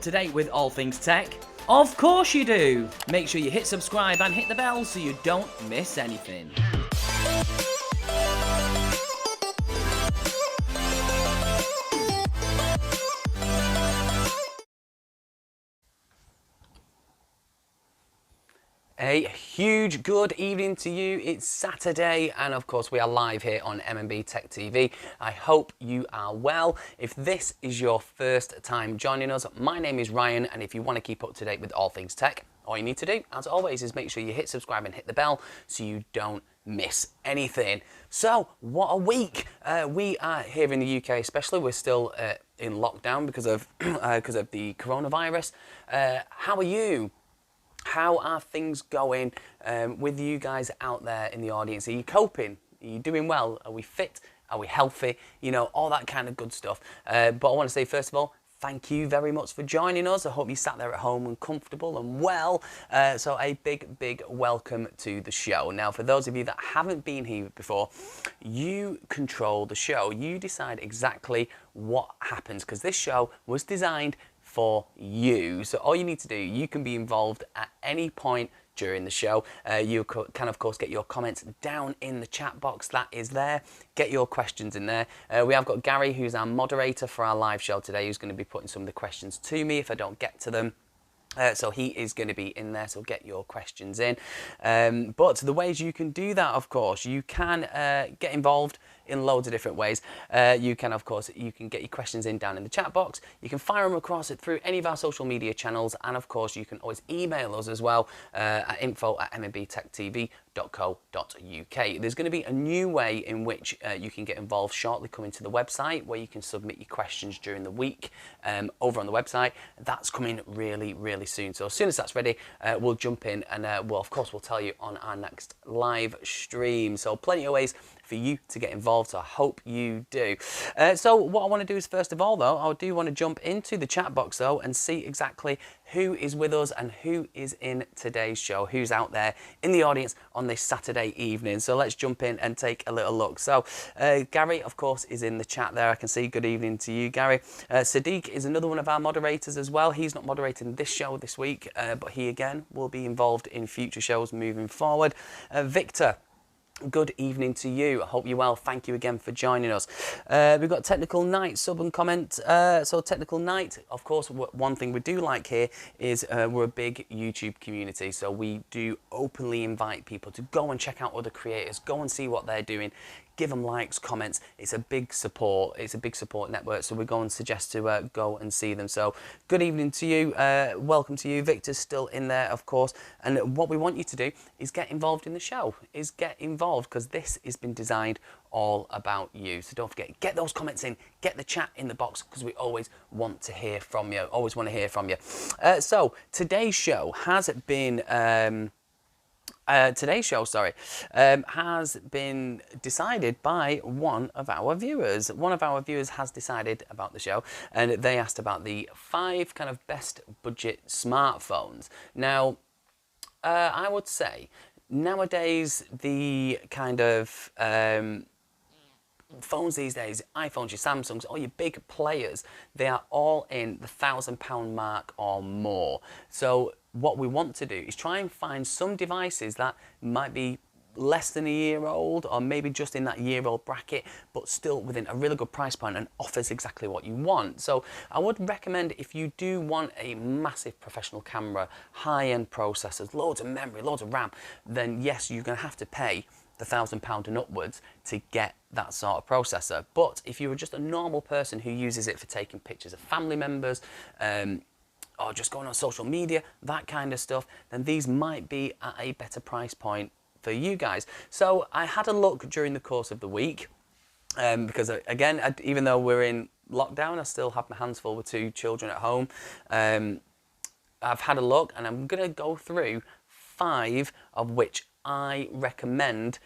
to date with all things tech? Of course you do! Make sure you hit subscribe and hit the bell so you don't miss anything. A huge good evening to you. It's Saturday and of course we are live here on MMBTechTv. I hope you are well. If this is your first time joining us, my name is Ryan, and if you want to keep up to date with all things tech, all you need to do, as always, is make sure you hit subscribe and hit the bell so you don't miss anything. So, what a week! We are here in the UK, especially. We're still in lockdown because of the coronavirus. How are you? How are things going with you guys out there in the audience? Are you coping? Are you doing well? Are we fit? Are we healthy? You know, all that kind of good stuff. But I want to say, first of all, thank you very much for joining us. I hope you sat there at home and comfortable and well. So a big welcome to the show. Now, for those of you that haven't been here before, you control the show. You decide exactly what happens, because this show was designed for you. So all you need to do, you can be involved at any point during the show. You can of course get your comments down in the chat box that is there. Get your questions in there. We have got Gary, who's our moderator for our live show today, who's going to be putting some of the questions to me if I don't get to them. So he is going to be in there, so get your questions in. But the ways you can do that, of course, you can get involved in loads of different ways. You can, of course, you can get your questions in down in the chat box. You can fire them across it through any of our social media channels, and of course, you can always email us as well at info@mmbtechtv.co.uk. There's going to be a new way in which you can get involved shortly coming to the website, where you can submit your questions during the week over on the website. That's coming really soon. So as soon as that's ready, we'll jump in and we'll tell you on our next live stream. So plenty of ways for you to get involved, so I hope you do. So what I want to do is, first of all though, I do want to jump into the chat box though and see exactly who is with us and who is in today's show, who's out there in the audience on this Saturday evening. So let's jump in and take a little look. So Gary, of course, is in the chat there. I can see. Good evening to you, Gary. Sadiq is another one of our moderators as well. He's not moderating this show this week, but he again will be involved in future shows moving forward. Victor, good evening to you. I hope you're well. Thank you again for joining us. We've got Technical Knight sub and comment. So Technical Knight, of course, one thing we do like here is we're a big YouTube community. So we do openly invite people to go and check out other creators, go and see what they're doing. Give them likes, comments. It's a big support. It's a big support network. So we go and suggest to go and see them. So good evening to you. Welcome to you. Victor's still in there, of course. And what we want you to do is get involved in the show. Is get involved, because this has been designed all about you. So don't forget, get those comments in, get the chat in the box, because we always want to hear from you. Always want to hear from you. So today's show has been. Has been decided by one of our viewers. One of our viewers has decided about the show, and they asked about the 5 kind of best budget smartphones. Now, I would say nowadays the kind of phones these days, iPhones, your Samsungs, all your big players, they are all in the £1,000 mark or more. So what we want to do is try and find some devices that might be less than a year old, or maybe just in that year-old bracket, but still within a really good price point and offers exactly what you want. So I would recommend, if you do want a massive professional camera, high-end processors, loads of memory, loads of RAM, then yes, you're going to have to pay the £1,000 and upwards to get that sort of processor. But if you were just a normal person who uses it for taking pictures of family members, or just going on social media, that kind of stuff, then these might be at a better price point for you guys. So I had a look during the course of the week, because again, even though we're in lockdown, I still have my hands full with 2 children at home. I've had a look, and I'm going to go through 5 of which I recommend,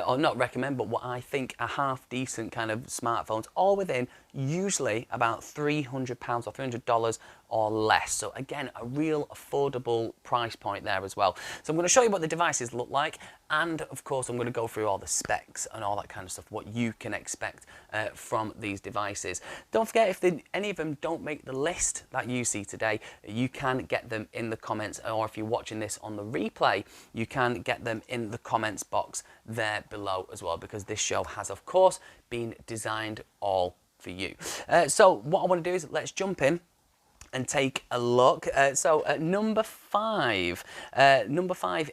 or not recommend, but what I think are half decent kind of smartphones, all within usually about £300 or $300 or less. So again, a real affordable price point there as well. So I'm going to show you what the devices look like, and of course I'm going to go through all the specs and all that kind of stuff, what you can expect from these devices. Don't forget, if any of them don't make the list that you see today, you can get them in the comments, or if you're watching this on the replay, you can get them in the comments box there below as well, because this show has of course been designed all for you. So what I want to do is let's jump in and take a look. So number five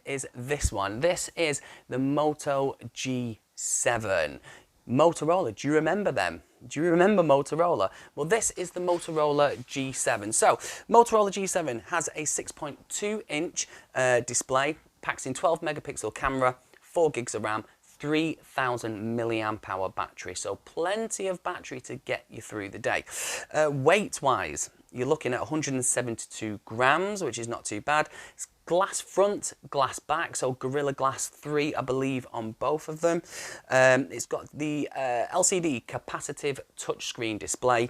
is this one. This is the Moto G7. Motorola, do you remember them? Do you remember Motorola? Well, this is the Motorola G7. So Motorola G7 has a 6.2-inch display, packs in 12 megapixel camera, 4 gigs of RAM, 3,000 milliamp hour battery, so plenty of battery to get you through the day. Weight wise, you're looking at 172 grams, which is not too bad. It's glass front, glass back, so Gorilla Glass 3, I believe, on both of them. It's got the LCD capacitive touchscreen display.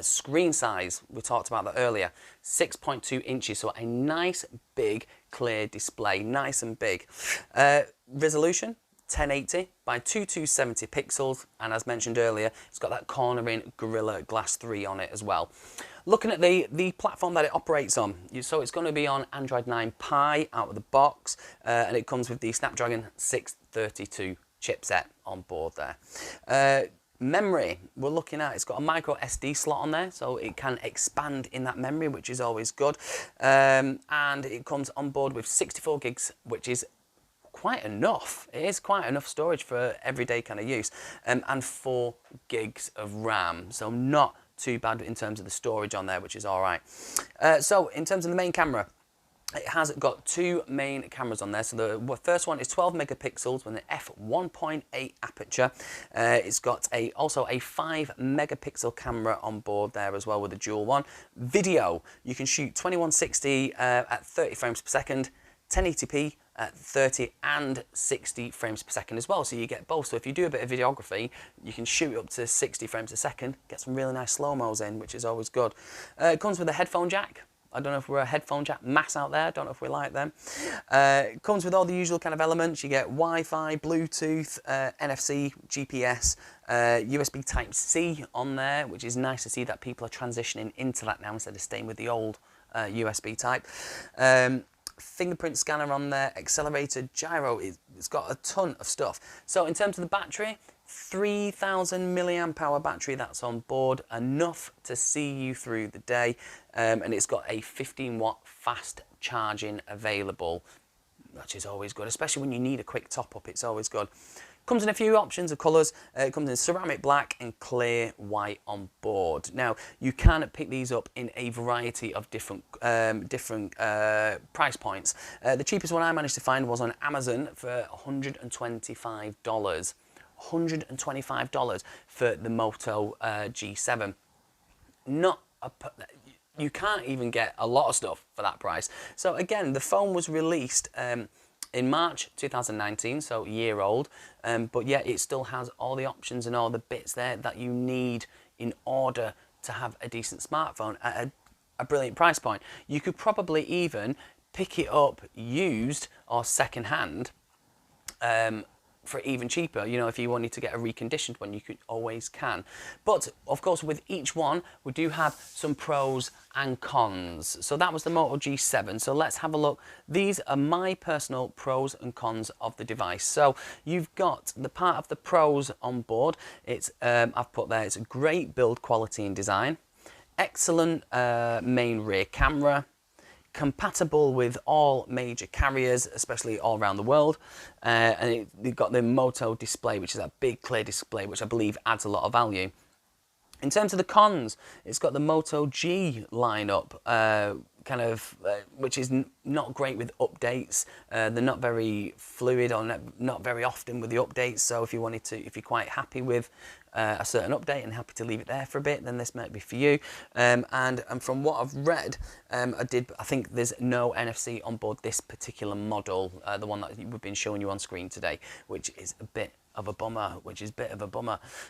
Screen size, we talked about that earlier, 6.2 inches, so a nice big clear display, nice and big. Resolution 1080 by 2270 pixels, and as mentioned earlier, it's got that cornering Gorilla Glass 3 on it as well. Looking at the platform that it operates on, so it's going to be on Android 9 Pie out of the box, and it comes with the Snapdragon 632 chipset on board there. Memory, we're looking at, it's got a micro SD slot on there, so it can expand in that memory, which is always good. And it comes on board with 64 gigs, which is quite enough. It is quite enough storage for everyday kind of use. And 4 gigs of RAM, so not too bad in terms of the storage on there, which is all right. So in terms of the main camera, it has got 2 main cameras on there. So the first one is 12 megapixels with an f1.8 aperture. It's got also a 5 megapixel camera on board there as well with a dual one. Video, you can shoot 2160 at 30 frames per second, 1080p at 30 and 60 frames per second as well, so you get both. So if you do a bit of videography, you can shoot up to 60 frames a second, get some really nice slow-mos in, which is always good. It comes with a headphone jack. I don't know if we're a headphone jack mass out there, don't know if we like them. It comes with all the usual kind of elements. You get Wi-Fi, Bluetooth, NFC, GPS, USB Type-C on there, which is nice to see that people are transitioning into that now instead of staying with the old USB type. Fingerprint scanner on there, accelerator, gyro, it's got a ton of stuff. So in terms of the battery, 3,000 milliamp hour battery that's on board, enough to see you through the day, and it's got a 15-watt fast charging available, which is always good, especially when you need a quick top-up, it's always good. Comes in a few options of colours. It comes in ceramic black and clear white on board. Now, you can pick these up in a variety of different price points. The cheapest one I managed to find was on Amazon for $125. $125 for the Moto G7. You can't even get a lot of stuff for that price. So again, the phone was released in March 2019, so a year old, but yet it still has all the options and all the bits there that you need in order to have a decent smartphone at a brilliant price point. You could probably even pick it up used or second hand for even cheaper. You know, if you wanted to get a reconditioned one, you always can. But of course, with each one, we do have some pros and cons. So that was the Moto G7. So let's have a look. These are my personal pros and cons of the device. So you've got the part of the pros on board. It's I've put there, it's a great build quality and design, excellent main rear camera, compatible with all major carriers, especially all around the world, and they've got the Moto display, which is that big clear display, which I believe adds a lot of value. In terms of the cons, it's got the Moto G lineup, which is not great with updates. They're not very fluid or not very often with the updates. So if you're quite happy with a certain update and happy to leave it there for a bit, then this might be for you. And from what I've read, I think there's no NFC on board this particular model, the one that we've been showing you on screen today, which is a bit of a bummer.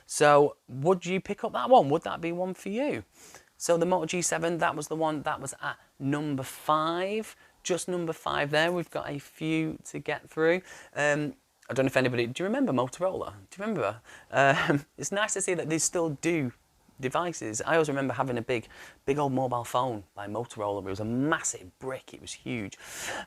So would you pick up that one? Would that be one for you? So the Moto G7, that was the one that was at number 5. Just number 5 there. We've got a few to get through. I don't know if anybody, do you remember Motorola? Do you remember? It's nice to see that they still do devices. I always remember having a big old mobile phone by Motorola. It was a massive brick. It was huge.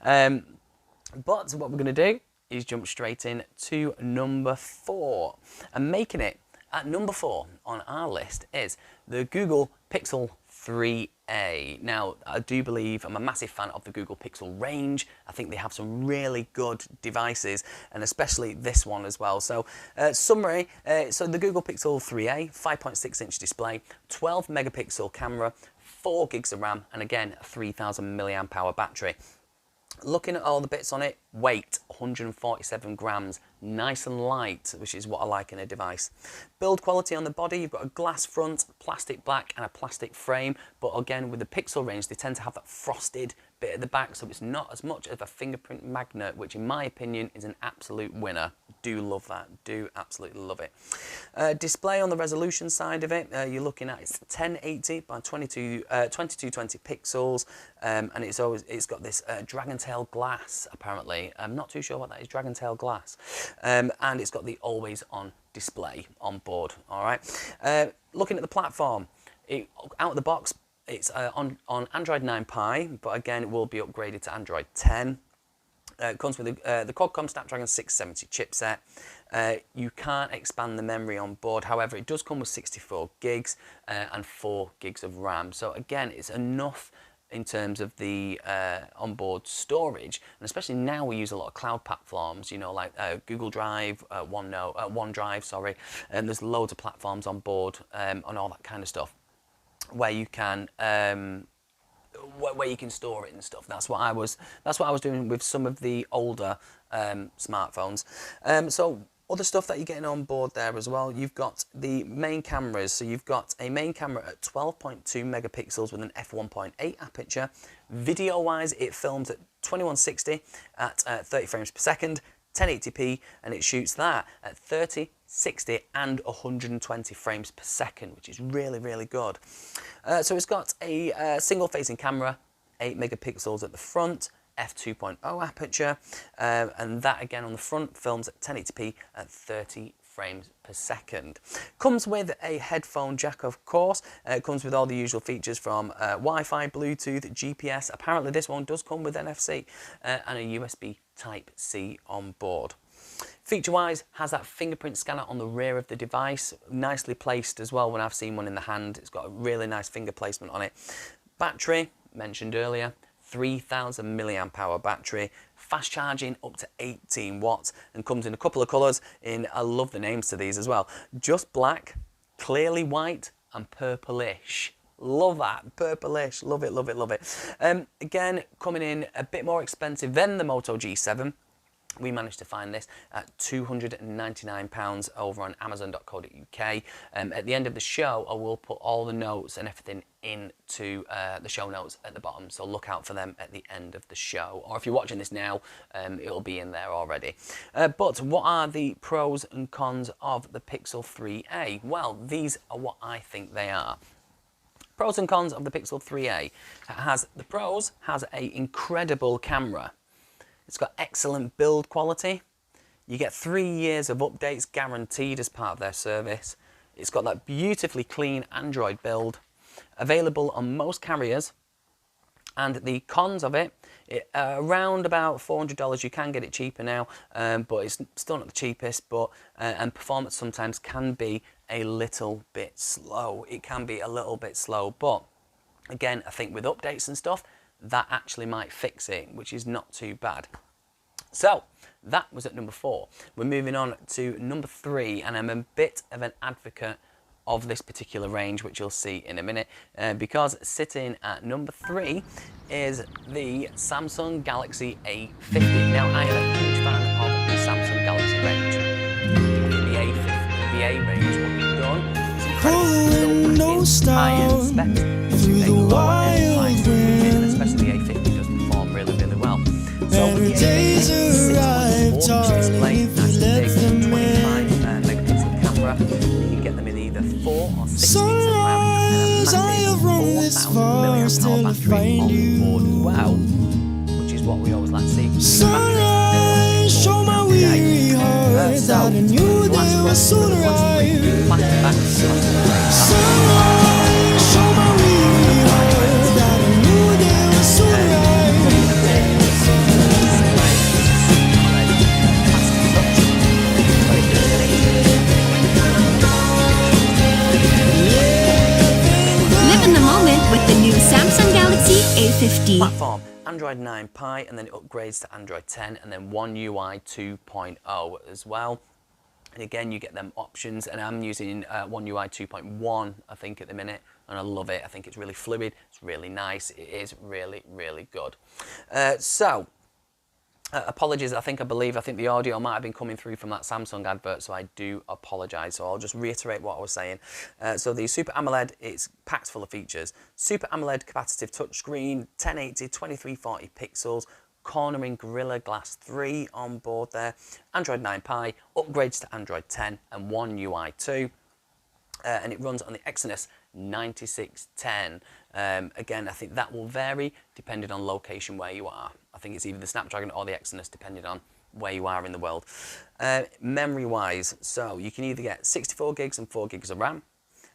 But what we're going to do is jump straight in to number 4. And making it at number 4 on our list is the Google Pixel 3a. Now, I do believe I'm a massive fan of the Google Pixel range. I think they have some really good devices, and especially this one as well. So, summary, so the Google Pixel 3a, 5.6-inch display, 12 megapixel camera, 4 gigs of RAM, and again, a 3000 milliamp hour battery. Looking at all the bits on it, weight 147 grams, nice and light, which is what I like in a device. Build quality on the body, you've got a glass front, plastic back and a plastic frame, but again with the Pixel range they tend to have that frosted bit at the back, so it's not as much of a fingerprint magnet, which in my opinion is an absolute winner. Do love that, do absolutely love it. Display on the resolution side of it, you're looking at, it's 1080 by 2220 pixels, and it's got this dragon tail glass apparently. I'm not too sure what that is, dragon tail glass, and it's got the always on display on board. All right, looking at the platform, out of the box, it's on Android 9 Pie, but again it will be upgraded to Android 10. It comes with the Qualcomm Snapdragon 670 chipset. You can't expand the memory on board, however it does come with 64 gigs and 4 gigs of RAM. So again, it's enough in terms of the onboard storage, and especially now we use a lot of cloud platforms, you know, like Google Drive, OneDrive, sorry, and there's loads of platforms on board and all that kind of stuff, where you can store it and stuff. That's what I was doing with some of the older smartphones. So other stuff that you're getting on board there as well, you've got the main cameras. So you've got a main camera at 12.2 megapixels with an f1.8 aperture. Video wise, it films at 2160 at 30 frames per second, 1080p, and it shoots that at 30, 60 and 120 frames per second, which is really, really good. So it's got a single facing camera, 8 megapixels at the front, f2.0 aperture, and that again on the front films at 1080p at 30 frames per second. Comes with a headphone jack, of course. It comes with all the usual features from Wi-Fi, Bluetooth, GPS. Apparently this one does come with NFC and a USB Type-C on board. Feature-wise, has that fingerprint scanner on the rear of the device, nicely placed as well when I've seen one in the hand. It's got a really nice finger placement on it. Battery, mentioned earlier, 3000 milliamp hour battery, fast charging up to 18 watts, and comes in a couple of colours. I love the names to these as well, just black, clearly white and purplish. Love that, purplish, love it, love it, love it. Again, coming in a bit more expensive than the Moto G7. We managed to find this at £299 over on amazon.co.uk. At the end of the show, I will put all the notes and everything into the show notes at the bottom, so look out for them at the end of the show. Or if you're watching this now, it'll be in there already. But what are the pros and cons of the Pixel 3a? Well, these are what I think they are. Pros and cons of the Pixel 3a. The pros has an incredible camera. It's got excellent build quality. You get 3 years of updates guaranteed as part of their service. It's got that beautifully clean Android build, available on most carriers. And the cons of it, around about $400. You can get it cheaper now, but it's still not the cheapest. And performance sometimes can be a little bit slow. It can be a little bit slow, but again, I think with updates and stuff, that actually might fix it, which is not too bad. So that was at number 4. We're moving on to number 3, and I'm a bit of an advocate of this particular range, which you'll see in a minute, because sitting at number 3 is the Samsung Galaxy A50. Now, I am a huge fan of the Samsung Galaxy range. The A50, the A range, what we've done is incredible. Still high-end specs to a lower-end price, and especially the A50 does perform really, really well. So with the A50, 6.4-inch display, nice and big, 25 megapixel camera. You can get them in either 4 or 6 gigs of RAM, and a massive mAh battery on board as well, which is what we always like to see. Sunrise, show my weary heart that I knew they would soon arrive. Sunrise, show my weary heart that I knew they would soon arrive. Live in the moment with the new Samsung Galaxy A50. Platform, Android 9 Pie, and then it upgrades to Android 10, and then One UI 2.0 as well. And again, you get them options, and I'm using One UI 2.1, I think, at the minute, and I love it. I think it's really fluid, it's really nice, it is really, really good. Apologies, I think the audio might have been coming through from that Samsung advert, so I do apologise. So I'll just reiterate what I was saying. So the Super AMOLED, it's packed full of features. Super AMOLED capacitive touchscreen, 1080, 2340 pixels, cornering Gorilla Glass 3 on board there. Android 9 Pie, upgrades to Android 10 and One UI 2. And it runs on the Exynos 9610. Again, I think that will vary depending on location where you are. I think it's either the Snapdragon or the Exynos, depending on where you are in the world. Memory-wise, so you can either get 64 gigs and 4 gigs of RAM,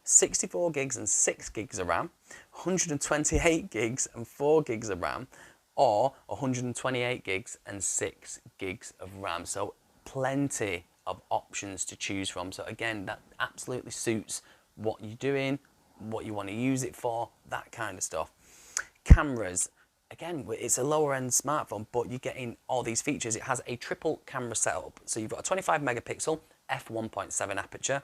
64 gigs and 6 gigs of RAM, 128 gigs and 4 gigs of RAM, or 128 gigs and 6 gigs of RAM. So plenty of options to choose from. So again, that absolutely suits what you're doing, what you want to use it for, that kind of stuff. Cameras, again, it's a lower end smartphone, but you're getting all these features. It has a triple camera setup. So you've got a 25 megapixel f1.7 aperture,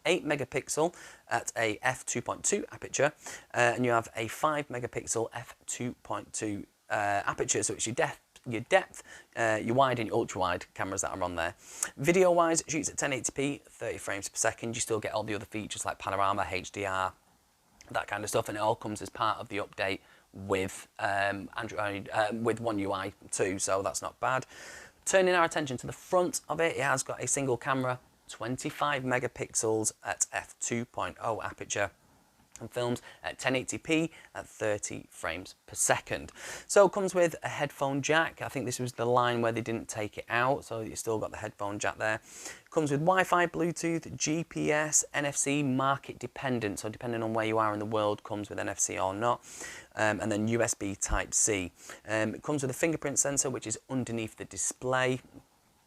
8 megapixel at a f2.2 aperture, and you have a 5 megapixel f2.2 aperture, so it's your depth, your wide and your ultra wide cameras that are on there. Video wise, it shoots at 1080p, 30 frames per second. You still get all the other features like panorama, HDR, that kind of stuff, and it all comes as part of the update with Android, with One UI 2, so that's not bad. Turning our attention to the front of it, it has got a single camera, 25 megapixels at f2.0 aperture, and films at 1080p at 30 frames per second. So it comes with a headphone jack. I think this was the line where they didn't take it out, so you still got the headphone jack there. Comes with Wi-Fi, Bluetooth, GPS, NFC, market dependent, so depending on where you are in the world, comes with NFC or not, and then USB Type-C. It comes with a fingerprint sensor, which is underneath the display,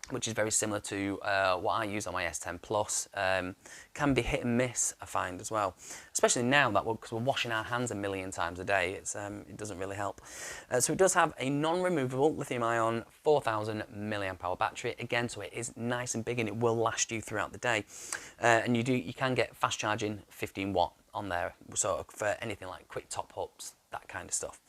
which is very similar to what I use on my S10 Plus. Can be hit and miss, I find, as well. Especially now, because we're washing our hands a million times a day, it doesn't really help. So it does have a non-removable lithium-ion 4000 mAh battery. Again, so it is nice and big and it will last you throughout the day. And you can get fast charging 15 watt on there, so for anything like quick top ups, that kind of stuff.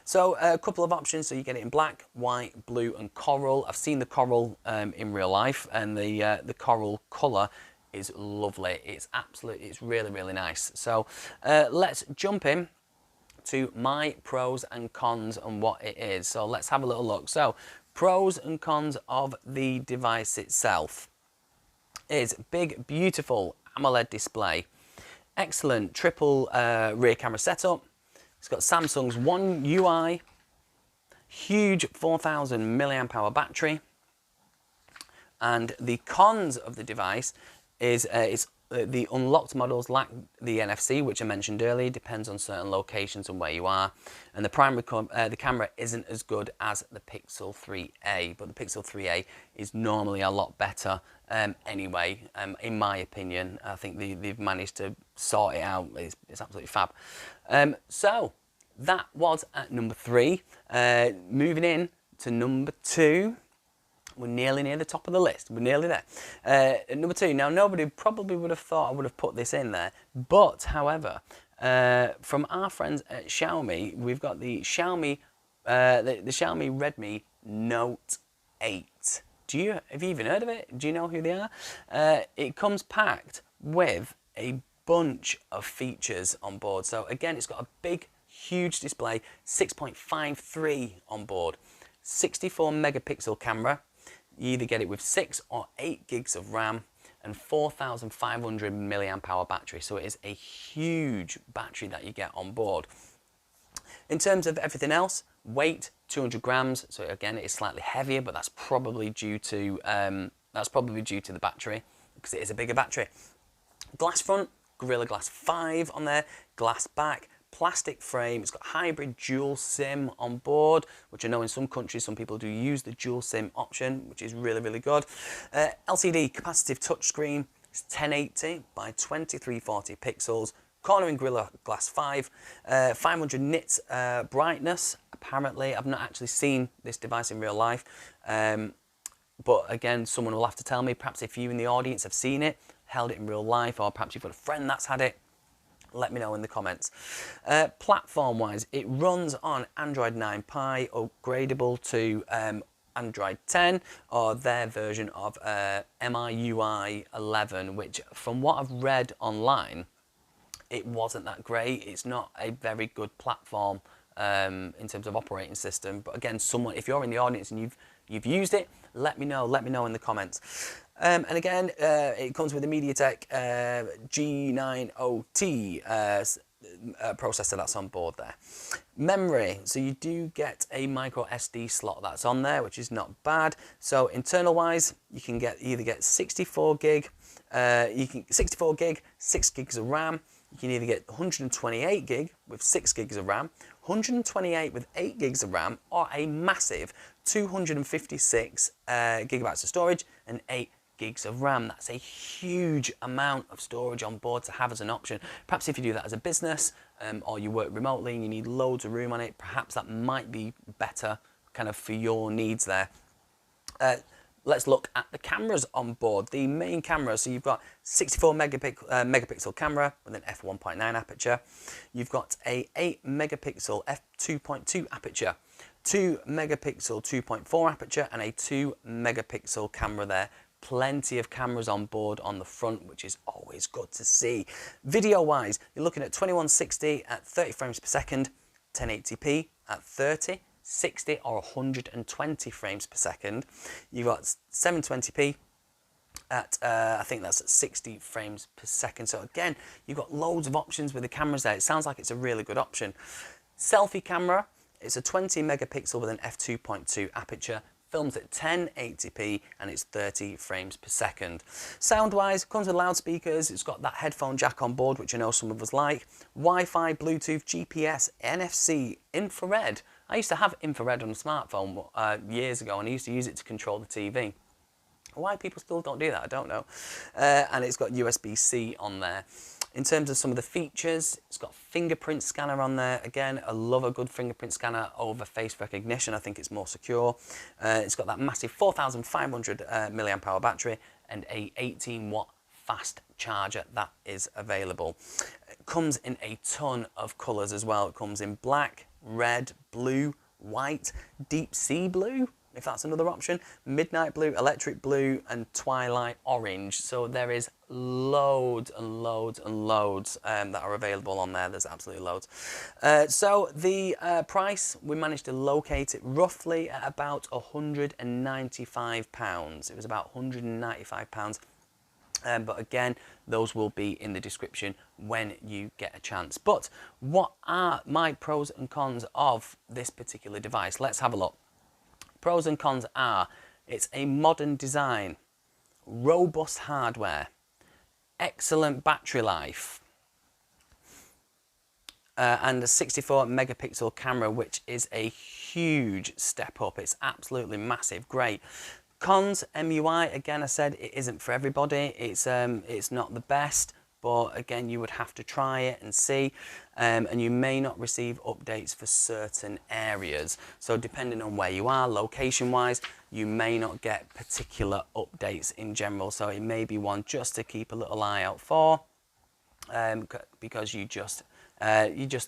So a couple of options. So you get it in black, white, blue and coral. I've seen the coral in real life, and the coral colour is lovely. It's really, really nice. So let's jump in to my pros and cons and what it is. So let's have a little look. So pros and cons of the device itself is big, beautiful AMOLED display, excellent triple rear camera setup. It's got Samsung's One UI, huge 4000 mAh battery, and the cons of the device is the unlocked models lack the NFC, which I mentioned earlier. Depends on certain locations and where you are, and the primary the camera isn't as good as the Pixel 3a, but the Pixel 3a is normally a lot better anyway. In my opinion, I think they've managed to sort it out. It's absolutely fab. So that was at number 3. Moving in to number 2. We're nearly near the top of the list. We're nearly there. At number 2. Now, nobody probably would have thought I would have put this in there, but however, from our friends at Xiaomi, we've got the Xiaomi Redmi Note 8. Have you even heard of it? Do you know who they are? It comes packed with a bunch of features on board. So again, it's got a big, huge display, 6.53 on board, 64 megapixel camera. You either get it with 6 or 8 gigs of RAM, and 4,500 milliamp hour battery. So it is a huge battery that you get on board. In terms of everything else, weight 200 grams. So again, it is slightly heavier, but that's probably due to the battery, because it is a bigger battery. Glass front, Gorilla Glass 5 on there. Glass back, plastic frame. It's got hybrid dual SIM on board, which I know in some countries some people do use the dual SIM option, which is really, really good. LCD capacitive touchscreen. It's 1080 by 2340 pixels. Cornering Gorilla Glass 5, 500 nits brightness. Apparently, I've not actually seen this device in real life, but again, someone will have to tell me. Perhaps if you in the audience have seen it, held it in real life, or perhaps you've got a friend that's had it, let me know in the comments. Platform-wise, it runs on Android 9 Pie, upgradable to Android 10, or their version of MIUI 11, which from what I've read online, it wasn't that great. It's not a very good platform in terms of operating system. But again, if you're in the audience and you've used it, let me know in the comments. And again, it comes with a MediaTek G90T processor that's on board there. Memory, so you do get a micro SD slot that's on there, which is not bad. So internal wise, you can either get 64 gig, 6 gigs of RAM. You can either get 128 gig with 6 gigs of RAM, 128 with 8 gigs of RAM, or a massive 256 gigabytes of storage and 8 gigs of RAM. That's a huge amount of storage on board to have as an option. Perhaps if you do that as a business or you work remotely and you need loads of room on it, perhaps that might be better kind of for your needs there. Let's look at the cameras on board. The main camera, so you've got 64 megapixel camera with an f1.9 aperture. You've got a 8 megapixel f2.2 aperture, 2 megapixel 2.4 aperture, and a 2 megapixel camera there. Plenty of cameras on board on the front, which is always good to see. Video wise, you're looking at 2160 at 30 frames per second, 1080p at 30, 60 or 120 frames per second. You've got 720p at I think that's at 60 frames per second. So again, you've got loads of options with the cameras there. It sounds like it's a really good option. Selfie camera, it's a 20 megapixel with an f2.2 aperture. Films at 1080p and it's 30 frames per second. Sound wise, comes with loudspeakers. It's got that headphone jack on board, which I know some of us like. Wi-Fi, Bluetooth, GPS, NFC, infrared. I used to have infrared on a smartphone years ago, and I used to use it to control the TV. Why people still don't do that, I don't know. And it's got USB-C on there. In terms of some of the features, it's got fingerprint scanner on there. Again, I love a good fingerprint scanner over face recognition. I think it's more secure. It's got that massive 4,500 milliamp hour battery and a 18-watt fast charger that is available. It comes in a ton of colours as well. It comes in black, red, blue, white, deep sea blue, if that's another option, midnight blue, electric blue, and twilight orange. So there is loads and loads and loads that are available on there. There's absolutely loads. So the price, we managed to locate it roughly at about £195. It was about £195. But again, those will be in the description when you get a chance. But what are my pros and cons of this particular device? Let's have a look. Pros and cons are, it's a modern design, robust hardware, excellent battery life, and a 64 megapixel camera, which is a huge step up. It's absolutely massive, great. Cons, MUI, again, I said it isn't for everybody. It's not the best, but again, you would have to try it and see, and you may not receive updates for certain areas. So depending on where you are, location-wise, you may not get particular updates in general. So it may be one just to keep a little eye out for, because you just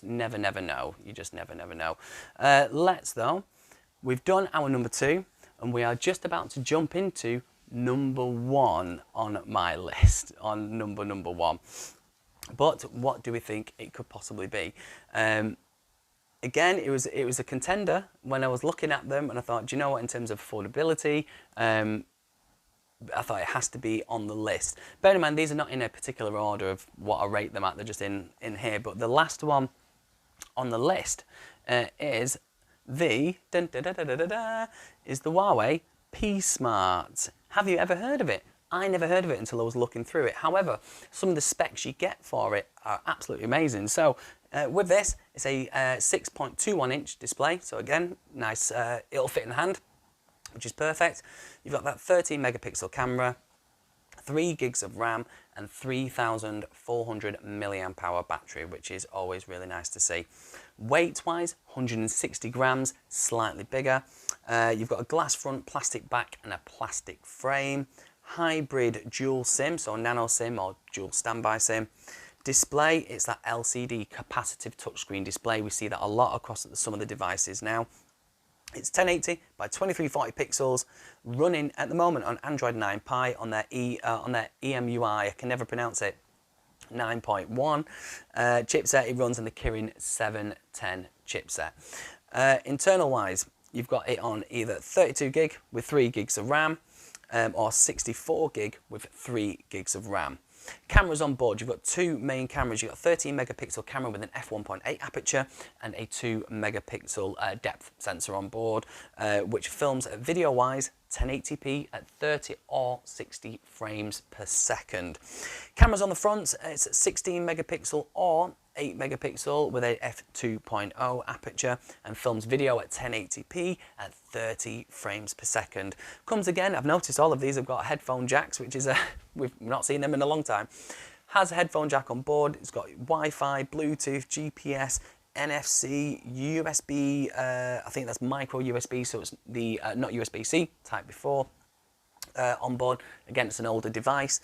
never know. You just never know. We've done our number 2. And we are just about to jump into number 1 on my list, on number 1. But what do we think it could possibly be? Again, it was a contender when I was looking at them, and I thought, do you know what, in terms of affordability, I thought it has to be on the list. Bear in mind, these are not in a particular order of what I rate them at. They're just in here. But the last one on the list is the Huawei P Smart. Have you ever heard of it? I never heard of it until I was looking through it. However, some of the specs you get for it are absolutely amazing. So with this, it's a 6.21-inch display. So again, nice, it'll fit in the hand, which is perfect. You've got that 13 megapixel camera, 3 gigs of RAM, and 3,400 milliamp hour battery, which is always really nice to see. Weight-wise, 160 grams, slightly bigger. You've got a glass front, plastic back, and a plastic frame. Hybrid dual SIM, so nano SIM or dual standby SIM. Display, it's that LCD capacitive touchscreen display. We see that a lot across some of the devices now. It's 1080 by 2340 pixels, running at the moment on Android 9 Pie on their EMUI. I can never pronounce it. 9.1 chipset. It runs on the Kirin 710 chipset. Internal wise, you've got it on either 32 gig with 3 gigs of RAM. Or 64 gig with 3 gigs of RAM. Cameras on board, you've got 2 main cameras. You've got a 13 megapixel camera with an f1.8 aperture and a 2 megapixel depth sensor on board, which films video-wise 1080p at 30 or 60 frames per second. Cameras on the front, it's 16 megapixel or 8 megapixel with a f2.0 aperture and films video at 1080p at 30 frames per second. Comes again, I've noticed all of these have got headphone jacks, which is we've not seen them in a long time. Has a headphone jack on board. It's got Wi-Fi, Bluetooth, GPS, NFC, USB, I think that's micro USB, so it's the not USB-C, type before. On board, again, it's an older device.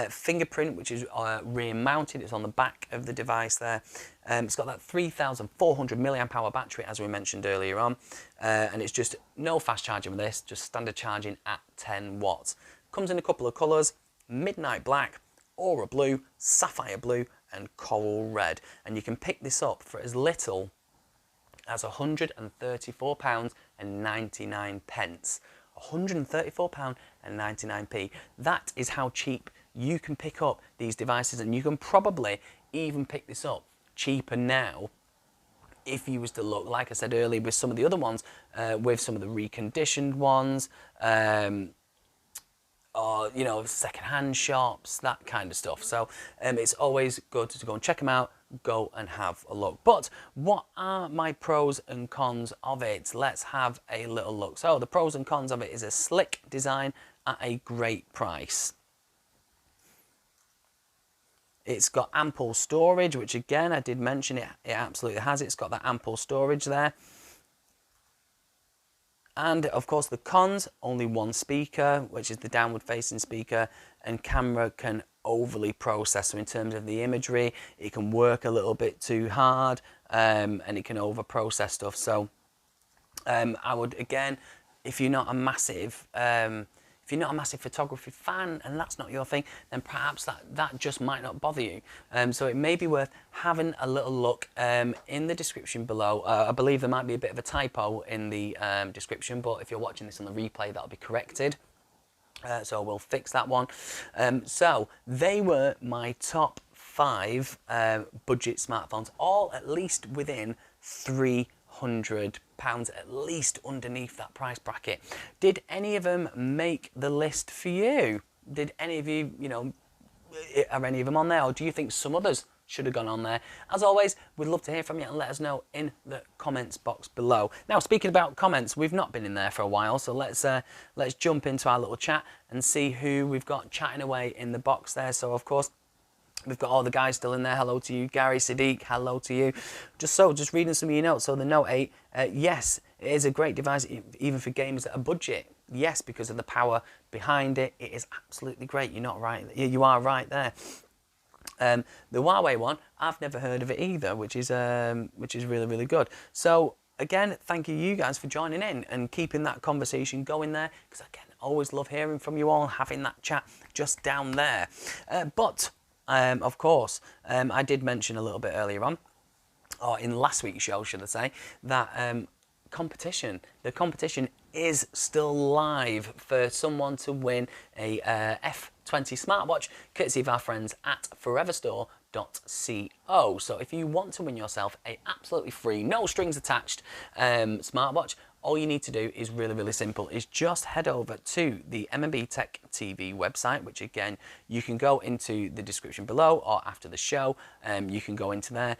Fingerprint, which is rear mounted, it's on the back of the device there. It's got that 3,400 milliamp hour battery, as we mentioned earlier on, and it's just no fast charging with this, just standard charging at 10 watts. Comes in a couple of colours: midnight black, aura blue, sapphire blue, and coral red. And you can pick this up for as little as £134.99. £134.99. That is how cheap you can pick up these devices, and you can probably even pick this up cheaper now if you was to look, like I said earlier, with some of the other ones, with some of the reconditioned ones, or, you know, second-hand shops, that kind of stuff. So it's always good to go and check them out, go and have a look. But what are my pros and cons of it? Let's have a little look. So the pros and cons of it is a slick design at a great price. It's got ample storage, which again, I did mention it absolutely has. It's got that ample storage there. And of course the cons, only one speaker, which is the downward facing speaker, and camera can overly process. So in terms of the imagery, it can work a little bit too hard, and it can over process stuff. So I would, again, if you're not a massive photography fan and that's not your thing, then perhaps that just might not bother you. So it may be worth having a little look in the description below. I believe there might be a bit of a typo in the description, but if you're watching this on the replay, that'll be corrected. So we'll fix that one. So they were my top 5 budget smartphones, all at least within £300, at least underneath that price bracket. Did any of them make the list for you? Did any of you, are any of them on there, or do you think some others should have gone on there? As always, we'd love to hear from you and let us know in the comments box below. Now, speaking about comments, we've not been in there for a while, so let's jump into our little chat and see who we've got chatting away in the box there. So of course, we've got all the guys still in there. Hello to you. Gary, Sadiq, hello to you. Just reading some of your notes. So the Note 8, yes, it is a great device, even for gamers at a budget. Yes, because of the power behind it, it is absolutely great. You're not right. You are right there. The Huawei one, I've never heard of it either, which is really, really good. So again, thank you guys for joining in and keeping that conversation going there, because again, I always love hearing from you all, having that chat just down there. But of course, I did mention a little bit earlier on, or in last week's show, should I say, that competition. The competition is still live for someone to win a F20 smartwatch, courtesy of our friends at foreverstore.co. So if you want to win yourself a absolutely free, no strings attached smartwatch, all you need to do is really simple, is just head over to the MMBTechTv website, which again, you can go into the description below or after the show, you can go into there.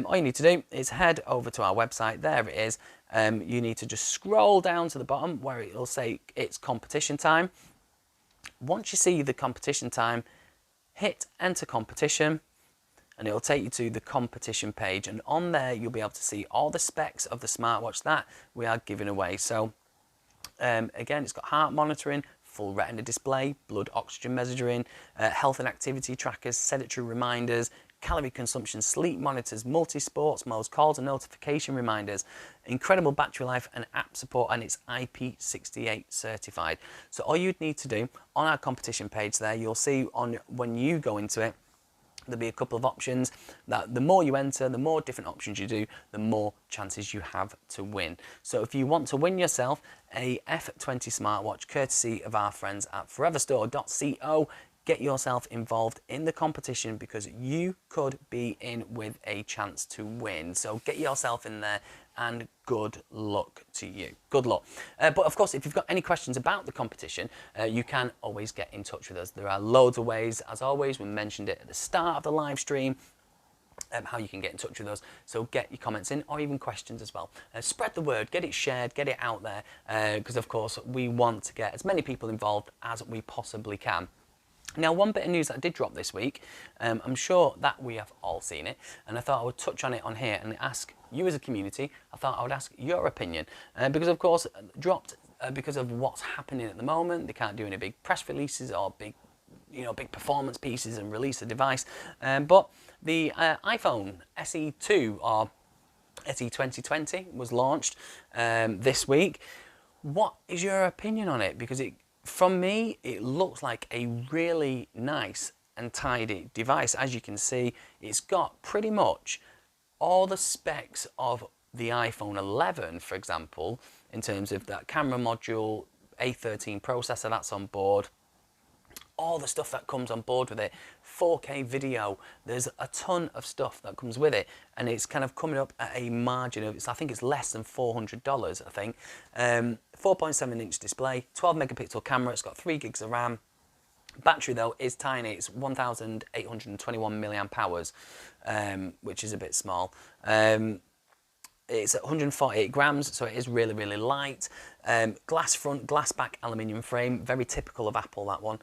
All you need to do is head over to our website, there it is. You need to just scroll down to the bottom where it'll say it's competition time. Once you see the competition time, hit enter competition, and it'll take you to the competition page, and on there you'll be able to see all the specs of the smartwatch that we are giving away. So again, it's got heart monitoring, full retina display, blood oxygen measuring, health and activity trackers, sedentary reminders, calorie consumption, sleep monitors, multi-sports modes, calls and notification reminders, incredible battery life and app support, and it's IP68 certified. So all you'd need to do on our competition page there, you'll see on when you go into it, there'll be a couple of options that the more you enter, the more different options you do, the more chances you have to win. So if you want to win yourself a F20 smartwatch, courtesy of our friends at foreverstore.co, get yourself involved in the competition because you could be in with a chance to win. So get yourself in there and good luck to you. Good luck. But of course, if you've got any questions about the competition, you can always get in touch with us. There are loads of ways. As always, we mentioned it at the start of the live stream, how you can get in touch with us. So get your comments in, or even questions as well. Spread the word, get it shared, get it out there, because of course we want to get as many people involved as we possibly can. Now, one bit of news that did drop this week, I'm sure that we have all seen it, and I thought I would touch on it on here and ask you as a community, I thought I would ask your opinion, because of course, dropped because of what's happening at the moment. They can't do any big press releases or big performance pieces and release a device, but the iPhone SE2 or SE 2020 was launched this week. What is your opinion on it? Because from me, it looks like a really nice and tidy device. As you can see, it's got pretty much all the specs of the iPhone 11, for example, in terms of that camera module, A13 processor that's on board, all the stuff that comes on board with it, 4K video, there's a ton of stuff that comes with it, and it's kind of coming up at a margin of, I think it's less than $400, I think. 4.7-inch display, 12 megapixel camera, it's got 3 gigs of RAM. Battery though is tiny, it's 1,821 milliamp hours, which is a bit small. It's at 148 grams, so it is really light. Glass front, glass back aluminium frame, very typical of Apple, that one.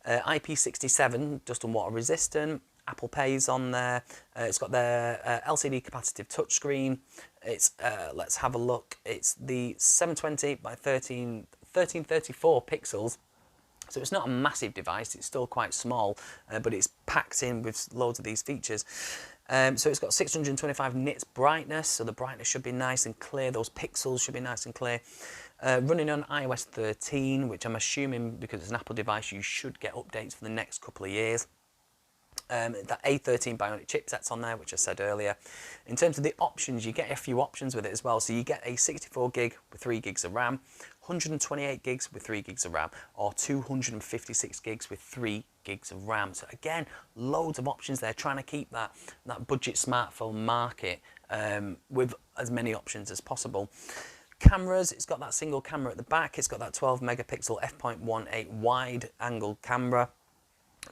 IP67, dust and water resistant. Apple Pay's on there. It's got their LCD capacitive touchscreen. It's, let's have a look. It's the 720 by 1334 pixels. So it's not a massive device, it's still quite small, but it's packed in with loads of these features. So it's got 625 nits brightness, so the brightness should be nice and clear, those pixels should be nice and clear. Running on iOS 13, which I'm assuming, because it's an Apple device, you should get updates for the next couple of years. That A13 Bionic chipset's on there, which I said earlier. In terms of the options, you get a few options with it as well. So you get a 64 gig with 3 gigs of RAM, 128 gigs with 3 gigs of RAM, or 256 gigs with 3 gigs of RAM. So again, loads of options there, trying to keep that budget smartphone market with as many options as possible. Cameras, it's got that single camera at the back, it's got that 12 megapixel f.18 wide angle camera.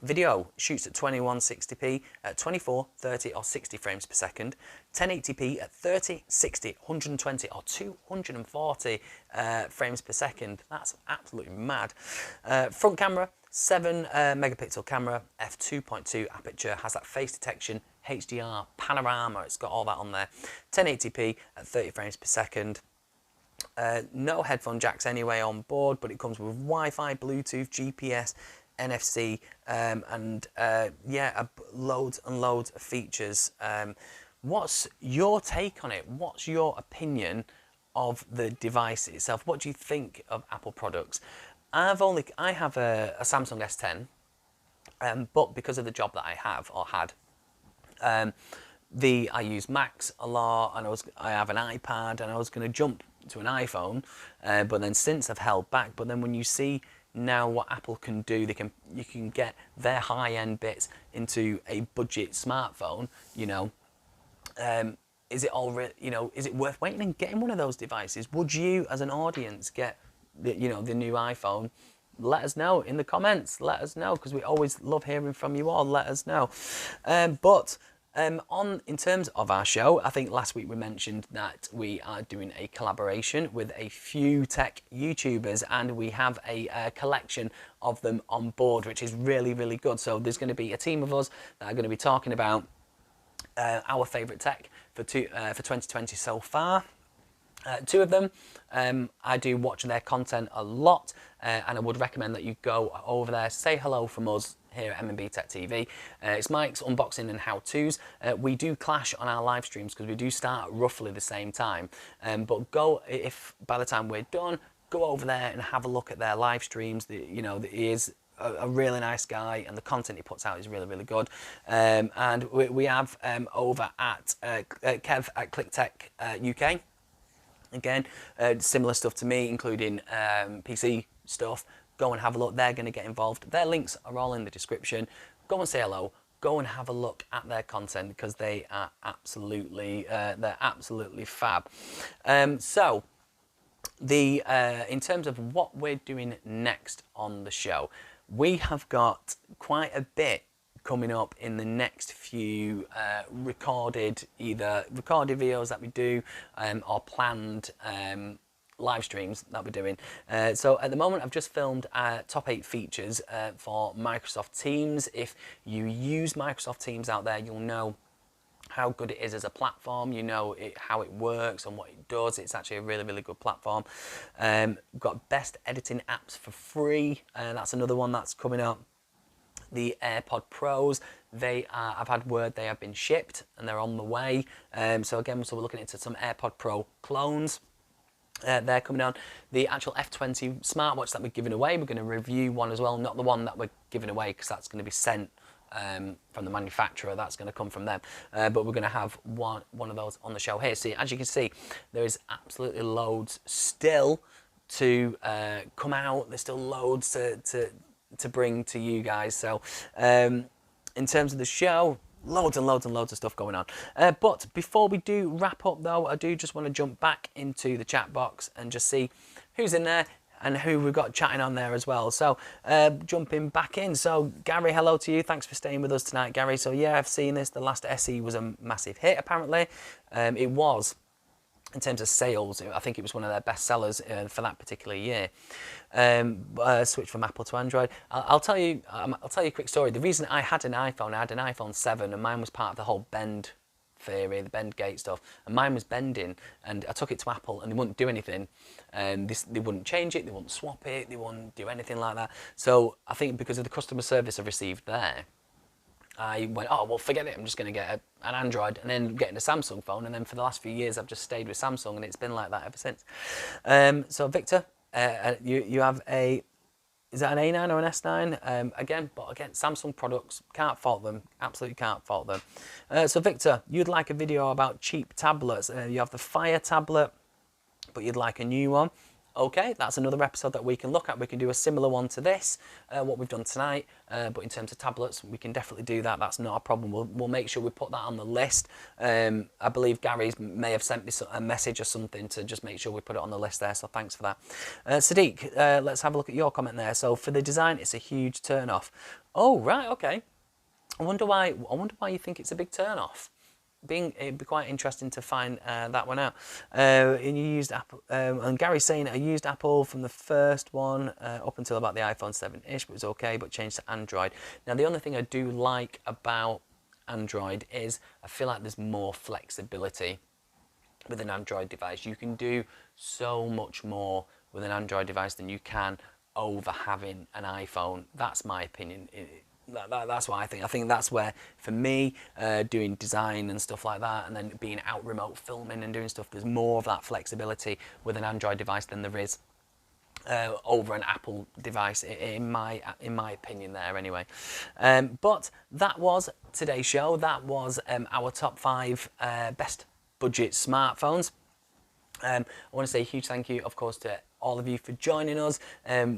Video shoots at 2160p at 24, 30 or 60 frames per second, 1080p at 30, 60, 120 or 240 frames per second. That's absolutely mad. Front camera, 7 megapixel camera, f2.2 aperture, has that face detection, HDR, panorama, it's got all that on there. 1080p at 30 frames per second. No headphone jacks anyway on board, but it comes with Wi-Fi, Bluetooth, GPS, NFC, and yeah, loads and loads of features. What's your take on it? What's your opinion of the device itself? What do you think of Apple products? I have a Samsung S10, but because of the job that I have or had, I use Macs a lot, and I have an iPad, and I was going to jump to an iPhone, but then since have held back. But then when you see now what Apple can do, you can get their high-end bits into a budget smartphone. You know, is it is it worth waiting and getting one of those devices? Would you, as an audience, get the new iPhone? Let us know in the comments. Let us know, because we always love hearing from you all. Let us know. In terms of our show, I think last week we mentioned that we are doing a collaboration with a few tech YouTubers, and we have a collection of them on board, which is really, really good. So there's going to be a team of us that are going to be talking about our favourite tech for 2020 so far. Two of them, I do watch their content a lot, and I would recommend that you go over there, say hello from us here at MMBTechTv. It's Mike's unboxing and how-tos. We do clash on our live streams because we do start at roughly the same time. But if by the time we're done, go over there and have a look at their live streams. He is a really nice guy, and the content he puts out is really, really good. And we have over at Kev at ClickTech UK. Again, similar stuff to me, including PC stuff. Go and have a look. They're going to get involved. Their links are all in the description. Go and say hello. Go and have a look at their content, because they are absolutely fab. So in terms of what we're doing next on the show, we have got quite a bit coming up in the next few recorded videos that we do, or planned live streams that we're doing. So at the moment I've just filmed top 8 features for Microsoft Teams. If you use Microsoft Teams out there, you'll know how good it is as a platform. You know how it works and what it does. It's actually a really, really good platform. We've got best editing apps for free, and that's another one that's coming up. The AirPod Pros, I've had word they have been shipped and they're on the way. So again, we're looking into some AirPod Pro clones. They're coming on. The actual F20 smartwatch that we're giving away, we're going to review one as well. Not the one that we're giving away, because that's going to be sent from the manufacturer. That's going to come from them. But we're going to have one of those on the show here. See, as you can see, there is absolutely loads still to come out. There's still loads to bring to you guys. So in terms of the show, loads and loads and loads of stuff going on. But before we do wrap up though, I do just want to jump back into the chat box and just see who's in there and who we've got chatting on there as well. So jumping back in. So Gary, hello to you. Thanks for staying with us tonight, Gary. So yeah, I've seen this. The last SE was a massive hit apparently. It was. In terms of sales, I think it was one of their best sellers for that particular year. Switch from Apple to Android. I'll tell you a quick story. The reason I had an iPhone 7, and mine was part of the whole bend theory, the bend gate stuff, and mine was bending, and I took it to Apple and they wouldn't do anything, and they wouldn't change it, they wouldn't swap it, they wouldn't do anything like that. So I think because of the customer service I've received there, I went, oh, well, forget it. I'm just going to get an Android, and then getting a Samsung phone. And then for the last few years, I've just stayed with Samsung, and it's been like that ever since. So Victor, you have is that an A9 or an S9? Again, Samsung products, can't fault them. Absolutely can't fault them. So Victor, you'd like a video about cheap tablets. You have the Fire tablet, but you'd like a new one. Okay, that's another episode that we can look at. We can do a similar one to this, what we've done tonight, but in terms of tablets, we can definitely do that. That's not a problem. We'll make sure we put that on the list. I believe Gary may have sent me a message or something to just make sure we put it on the list there, so thanks for that. Sadiq, let's have a look at your comment there. So for the design, it's a huge turn-off. Oh, right, okay. I wonder why you think it's a big turn-off. It'd be quite interesting to find that one out. And you used Apple, and Gary's saying I used Apple from the first one up until about the iPhone 7-ish, but it was okay, but changed to Android. Now the only thing I do like about Android is I feel like there's more flexibility with an Android device. You can do so much more with an Android device than you can over having an iPhone. That's my opinion. That's what I think. I think that's where, for me, doing design and stuff like that, and then being out remote filming and doing stuff, there's more of that flexibility with an Android device than there is over an Apple device, in my opinion there anyway. But that was today's show. That was our top 5 best budget smartphones. I want to say a huge thank you, of course, to all of you for joining us.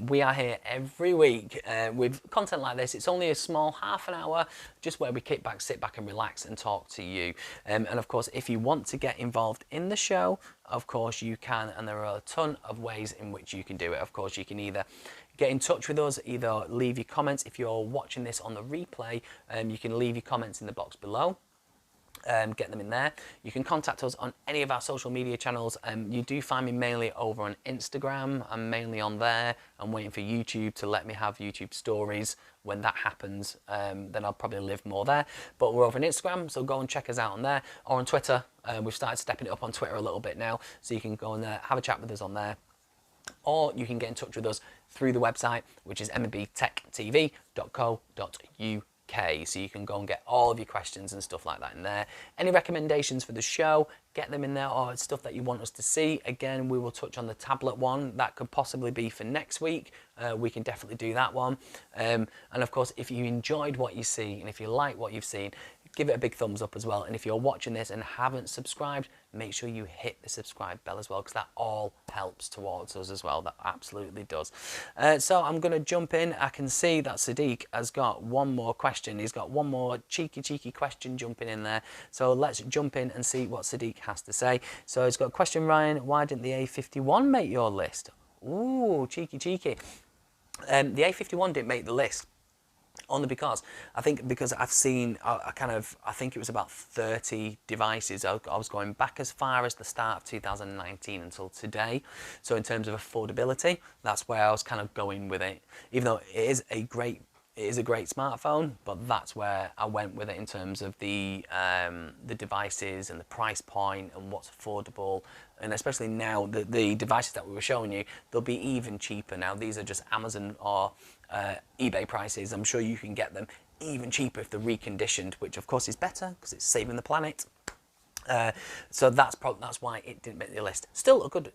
We are here every week with content like this. It's only a small half an hour, just where we sit back and relax and talk to you. And of course, if you want to get involved in the show, of course you can, and there are a ton of ways in which you can do it. Of course, you can either get in touch with us, either leave your comments. If you're watching this on the replay, you can leave your comments in the box below. Get them in there. You can contact us on any of our social media channels. You do find me mainly over on Instagram. I'm mainly on there. I'm waiting for YouTube to let me have YouTube stories. When that happens, then I'll probably live more there. But we're over on Instagram, so go and check us out on there. Or on Twitter. We've started stepping it up on Twitter a little bit now, so you can go and have a chat with us on there. Or you can get in touch with us through the website, which is MMBTechTv.co.uk. So you can go and get all of your questions and stuff like that in there. Any recommendations for the show, get them in there, or stuff that you want us to see. Again, we will touch on the tablet one. That could possibly be for next week. We can definitely do that one. And of course, if you enjoyed what you see and if you like what you've seen, give it a big thumbs up as well. And if you're watching this and haven't subscribed, make sure you hit the subscribe bell as well, because that all helps towards us as well. That absolutely does. So I'm going to jump in. I can see that Sadiq has got one more question. He's got one more cheeky question jumping in there. So let's jump in and see what Sadiq has to say. So he's got a question, Ryan. Why didn't the A51 make your list? Ooh, cheeky. The A51 didn't make the list. Only because I've seen I think it was about 30 devices. I was going back as far as the start of 2019 until today. So in terms of affordability, that's where I was kind of going with it. Even though it is a great smartphone, but that's where I went with it in terms of the devices and the price point and what's affordable. And especially now, the devices that we were showing you, they'll be even cheaper now. These are just Amazon or eBay prices. I'm sure you can get them even cheaper if they're reconditioned, which of course is better because it's saving the planet. So that's why it didn't make the list. Still a good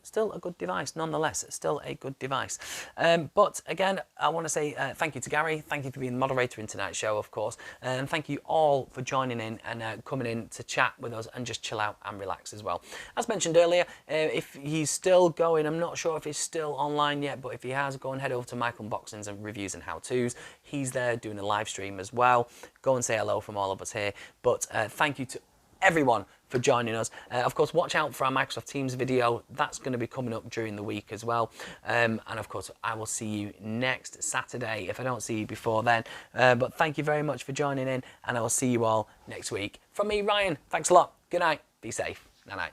device nonetheless. Still a good device. But again, I want to say thank you to Gary. Thank you for being the moderator in tonight's show, of course, and thank you all for joining in and coming in to chat with us and just chill out and relax as well. As mentioned earlier, if he's still going, I'm not sure if he's still online yet, but if he has, go and head over to Michael Unboxings and Reviews and How To's. He's there doing a live stream as well. Go and say hello from all of us here. But thank you to everyone for joining us. Of course, watch out for our Microsoft Teams video. That's going to be coming up during the week as well. And of course, I will see you next Saturday if I don't see you before then. But thank you very much for joining in, and I will see you all next week. From me, Ryan, thanks a lot. Good night. Be safe. Night-night.